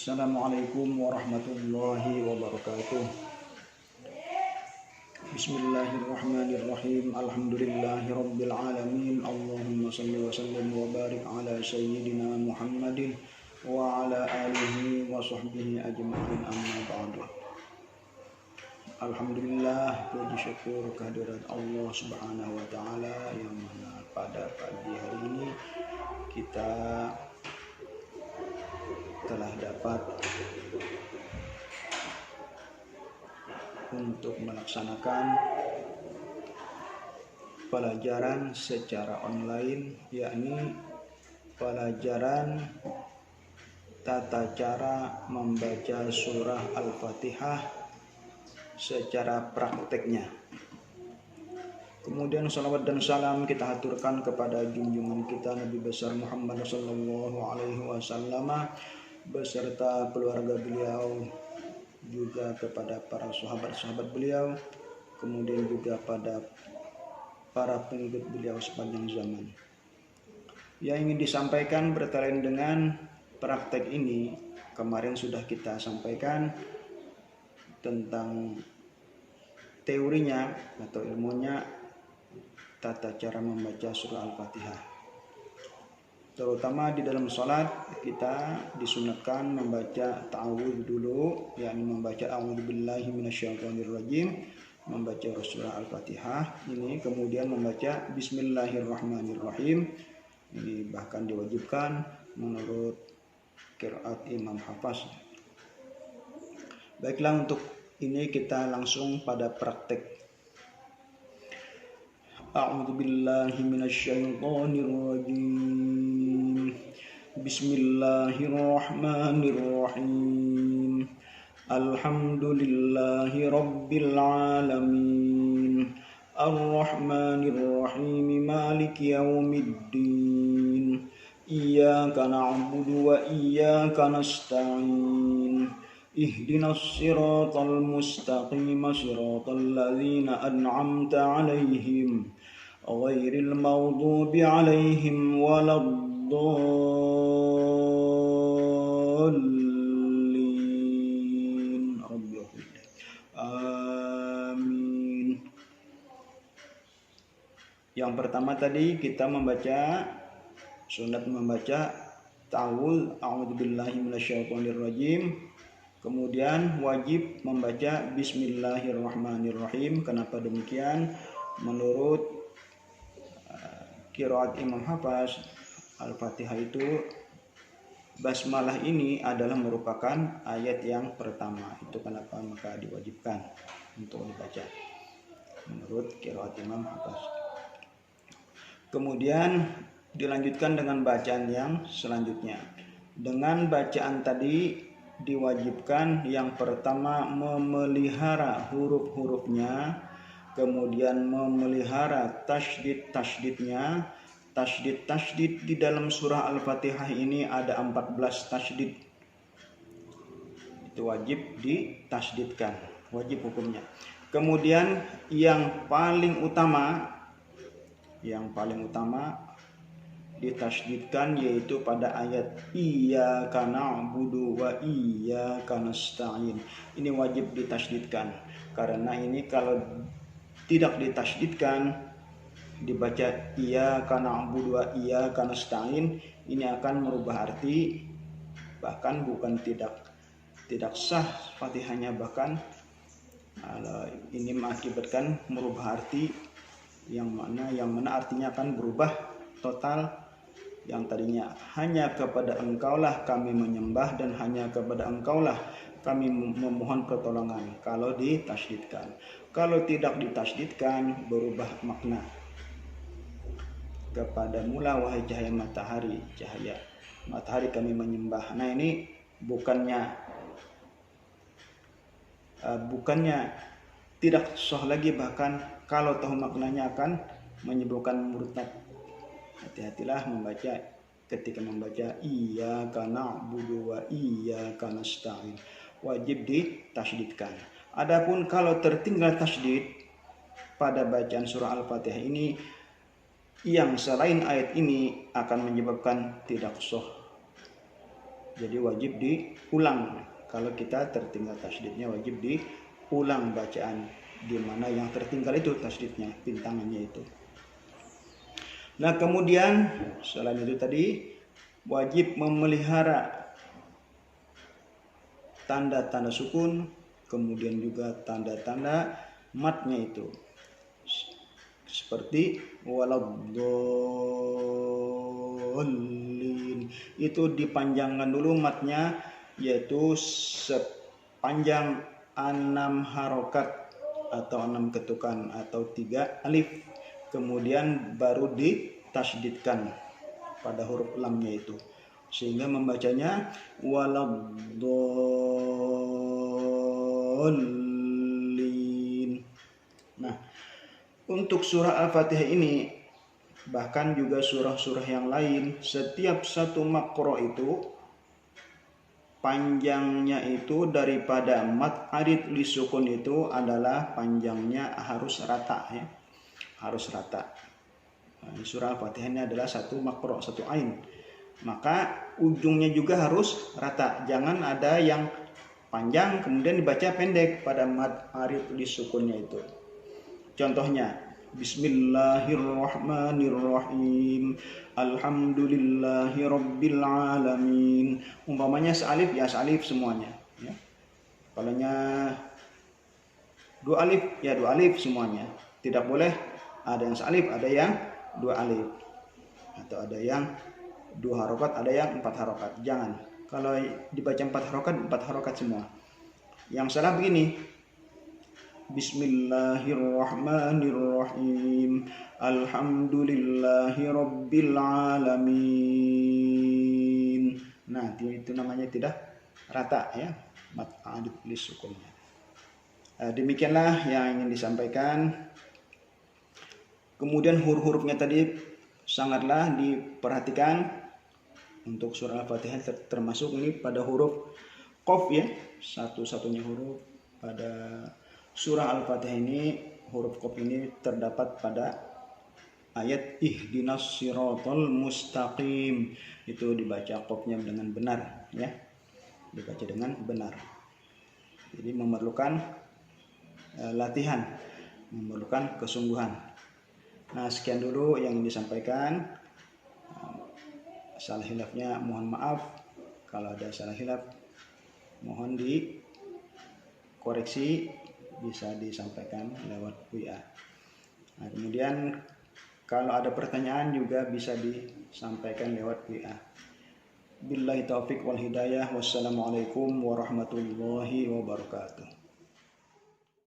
Assalamualaikum warahmatullahi wabarakatuh. Bismillahirrahmanirrahim. Alhamdulillahirabbil alamin. Allahumma shalli wa sallim wa barik ala sayyidina Muhammadin wa ala alihi wa sahbihi ajma'in, amma ba'du. Alhamdulillah, puji syukur kehadirat Allah Subhanahu wa taala yang mana pada pagi hari ini kita telah dapat untuk melaksanakan pelajaran secara online, yakni pelajaran tata cara membaca surah Al-Fatihah secara prakteknya. Kemudian salawat dan salam kita haturkan kepada junjungan kita Nabi besar Muhammad sallallahu alaihi wasallam beserta keluarga beliau, juga kepada para sahabat-sahabat beliau, kemudian juga pada para pengikut beliau sepanjang zaman. Yang ingin disampaikan berkaitan dengan praktek ini, kemarin sudah kita sampaikan tentang teorinya atau ilmunya tata cara membaca surah Al-Fatihah. Terutama di dalam sholat kita disunatkan membaca ta'awudz dulu, yakni membaca a'udzubillahi minasyaitonirrajim, membaca surah Al-Fatihah ini, kemudian membaca bismillahirrahmanirrahim. Ini bahkan diwajibkan menurut qiraat Imam Hafaz. Baiklah, untuk ini kita langsung pada praktek. A'udzubillahi minasyaitonirrajim. Bismillahirrahmanirrahim. Alhamdulillahi rabbil alamin. Ar-Rahmanir-Rahim. Maliki yaumiddin. Iyyaka na'budu wa iyyaka nasta'in. Ihdinas siratal mustaqim, siratal ladzina an'amta 'alaihim ghairil maghdubi 'alaihim waladdallin. Amin. Yang pertama tadi kita sunat membaca ta'awudz, a'udzubillahi minasyaitonirrajim. Kemudian wajib membaca bismillahirrahmanirrahim. Kenapa demikian? Menurut qiraat Imam Hafaz, Al-Fatihah itu basmalah ini adalah merupakan ayat yang pertama. Itu kenapa maka diwajibkan untuk dibaca menurut qiraat Imam Hafaz. Kemudian dilanjutkan dengan bacaan yang selanjutnya. Dengan bacaan tadi diwajibkan yang pertama memelihara huruf-hurufnya, kemudian memelihara tasydid-tasydidnya. Tasydid di dalam surah Al-Fatihah ini ada 14 tasydid. Itu wajib ditasydidkan, wajib hukumnya. Kemudian yang paling utama ditasydidkan yaitu pada ayat iyyaka na'budu wa iyyaka nasta'in. Ini wajib ditasydidkan, karena ini kalau tidak ditasydidkan, dibaca iyyaka na'budu wa iyyaka nasta'in, ini akan merubah arti, bahkan bukan tidak sah Fatihahnya, bahkan ini mengakibatkan merubah arti yang mana artinya akan berubah total. Yang tadinya hanya kepada Engkaulah kami menyembah dan hanya kepada Engkaulah kami memohon pertolongan, kalau ditasydidkan. Kalau tidak ditasydidkan, berubah makna. Kepadamulah wahai cahaya matahari kami menyembah. Nah, ini bukannya tidak sah lagi, bahkan kalau tahu maknanya akan menyebabkan murtad. Hati-hatilah ketika membaca iyyaka na'budu wa iyyaka nasta'in. Wajib ditasydidkan. Adapun kalau tertinggal tasydid pada bacaan surah Al-Fatihah ini, yang selain ayat ini akan menyebabkan tidak sah Jadi wajib diulang. Kalau kita tertinggal tasydidnya wajib diulang bacaan di mana yang tertinggal itu tasydidnya, pintangannya itu. Nah, kemudian selain itu tadi wajib memelihara tanda-tanda sukun, kemudian juga tanda-tanda matnya itu. Seperti waladdallin. Itu dipanjangkan dulu matnya, yaitu sepanjang 6 harokat atau 6 ketukan atau 3 alif. Kemudian baru ditasydidkan pada huruf lamnya itu, sehingga membacanya waladdallin. Nah, untuk surah Al-Fatihah ini, bahkan juga surah-surah yang lain, setiap satu makro itu panjangnya itu daripada mad arid li sukun itu adalah panjangnya harus rata ya. Harus rata. Nah, surah Al-Fatihah ini adalah satu makro, satu ain. Maka ujungnya juga harus rata. Jangan ada yang panjang kemudian dibaca pendek pada mad arid li sukunnya itu. Contohnya, Bismillahirrahmanirrahim, Alhamdulillahi Rabbil Alamin. Umpamanya sealif ya sealif semuanya ya. Kalaunya dua alif ya dua alif semuanya. Tidak boleh ada yang sealif, ada yang dua alif, atau ada yang dua harokat, ada yang 4 harokat. Jangan. Kalau dibaca 4 harokat semua. Yang salah begini, Bismillahirrahmanirrahim, Alhamdulillahi Rabbil Alamin. Nah, itu namanya tidak rata ya, mad arid li sukunnya. Demikianlah yang ingin disampaikan. Kemudian huruf-hurufnya tadi sangatlah diperhatikan untuk surah Al-Fatihah, termasuk ini pada huruf Qaf ya, satu-satunya huruf pada surah Al-Fatihah ini. Huruf Qaf ini terdapat pada ayat ihdinas siratal mustaqim. Itu dibaca Qafnya dengan benar ya, dibaca dengan benar. Jadi memerlukan latihan, memerlukan kesungguhan. Nah, sekian dulu yang disampaikan. Salah hilafnya mohon maaf. Kalau ada salah hilaf mohon dikoreksi, bisa disampaikan lewat WA. Nah, kemudian kalau ada pertanyaan juga bisa disampaikan lewat WA. Billahi taufiq wal hidayah. Wassalamualaikum warahmatullahi wabarakatuh.